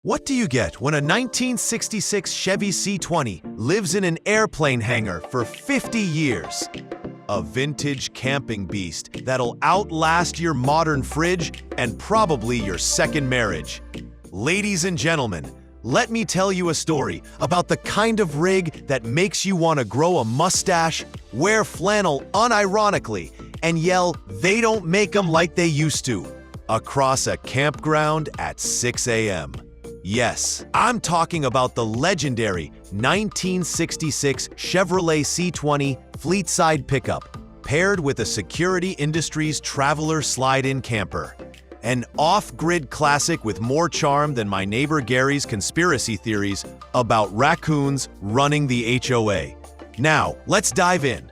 What do you get when a 1966 Chevy C20 lives in an airplane hangar for 50 years? A vintage camping beast that'll outlast your modern fridge and probably your second marriage. Ladies and gentlemen, let me tell you a story about the kind of rig that makes you want to grow a mustache, wear flannel unironically, and yell, "They don't make them like they used to," across a campground at 6 a.m. Yes, I'm talking about the legendary 1966 Chevrolet C20 Fleetside pickup, paired with a Security Industries Traveler slide-in camper. An off-grid classic with more charm than my neighbor Gary's conspiracy theories about raccoons running the HOA. Now, let's dive in.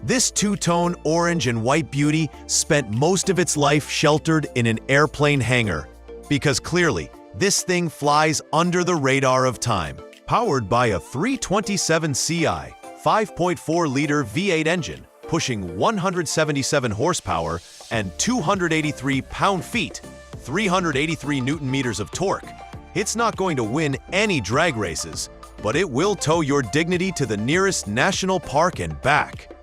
This two-tone orange and white beauty spent most of its life sheltered in an airplane hangar, because clearly, this thing flies under the radar of time. Powered by a 327 CI 5.4-liter V8 engine, pushing 177 horsepower and 283 pound-feet, 383 newton-meters of torque, it's not going to win any drag races, but it will tow your dignity to the nearest national park and back.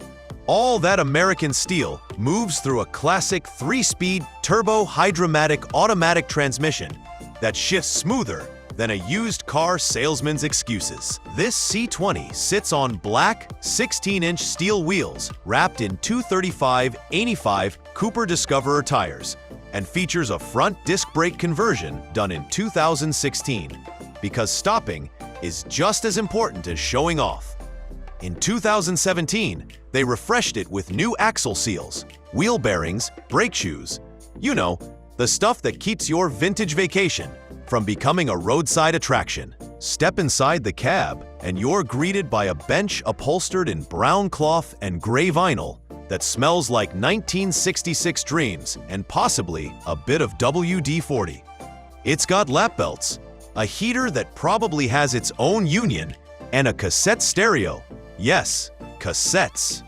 All that American steel moves through a classic 3-speed turbo hydra-matic automatic transmission that shifts smoother than a used car salesman's excuses. This C20 sits on black 16-inch steel wheels wrapped in 235/85 Cooper Discoverer tires and features a front disc brake conversion done in 2016, because stopping is just as important as showing off. In 2017, they refreshed it with new axle seals, wheel bearings, brake shoes. You know, the stuff that keeps your vintage vacation from becoming a roadside attraction. Step inside the cab, and you're greeted by a bench upholstered in brown cloth and gray vinyl that smells like 1966 dreams and possibly a bit of WD-40. It's got lap belts, a heater that probably has its own union, and a cassette stereo. Yes, cassettes.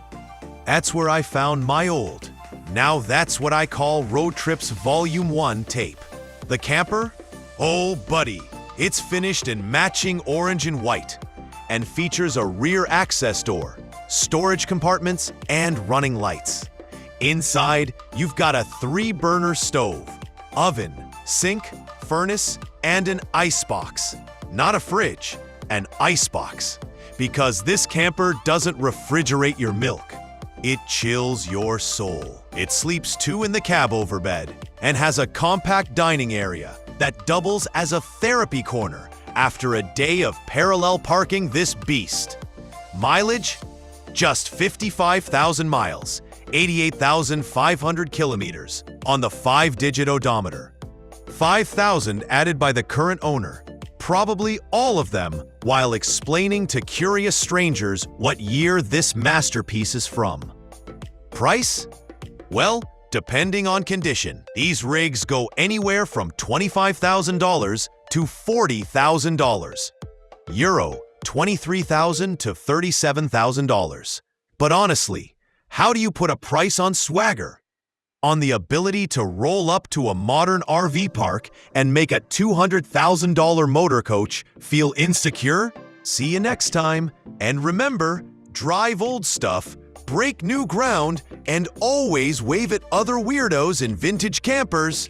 That's where I found my old, now that's what I call Road Trips Volume 1 tape. The camper? Oh buddy, it's finished in matching orange and white and features a rear access door, storage compartments, and running lights. Inside, you've got a 3-burner stove, oven, sink, furnace, and an icebox. Not a fridge, an icebox. Because this camper doesn't refrigerate your milk. It chills your soul. It sleeps 2 in the cab overbed and has a compact dining area that doubles as a therapy corner after a day of parallel parking this beast. Mileage? Just 55,000 miles, 88,500 kilometers on the 5-digit odometer. 5,000 added by the current owner, probably all of them while explaining to curious strangers what year this masterpiece is from. Price? Well, depending on condition, these rigs go anywhere from $25,000 to $40,000. Euro, $23,000 to $37,000. But honestly, how do you put a price on swagger? On the ability to roll up to a modern RV park and make a $200,000 motor coach feel insecure? See you next time, and remember, drive old stuff, break new ground, and always wave at other weirdos in vintage campers.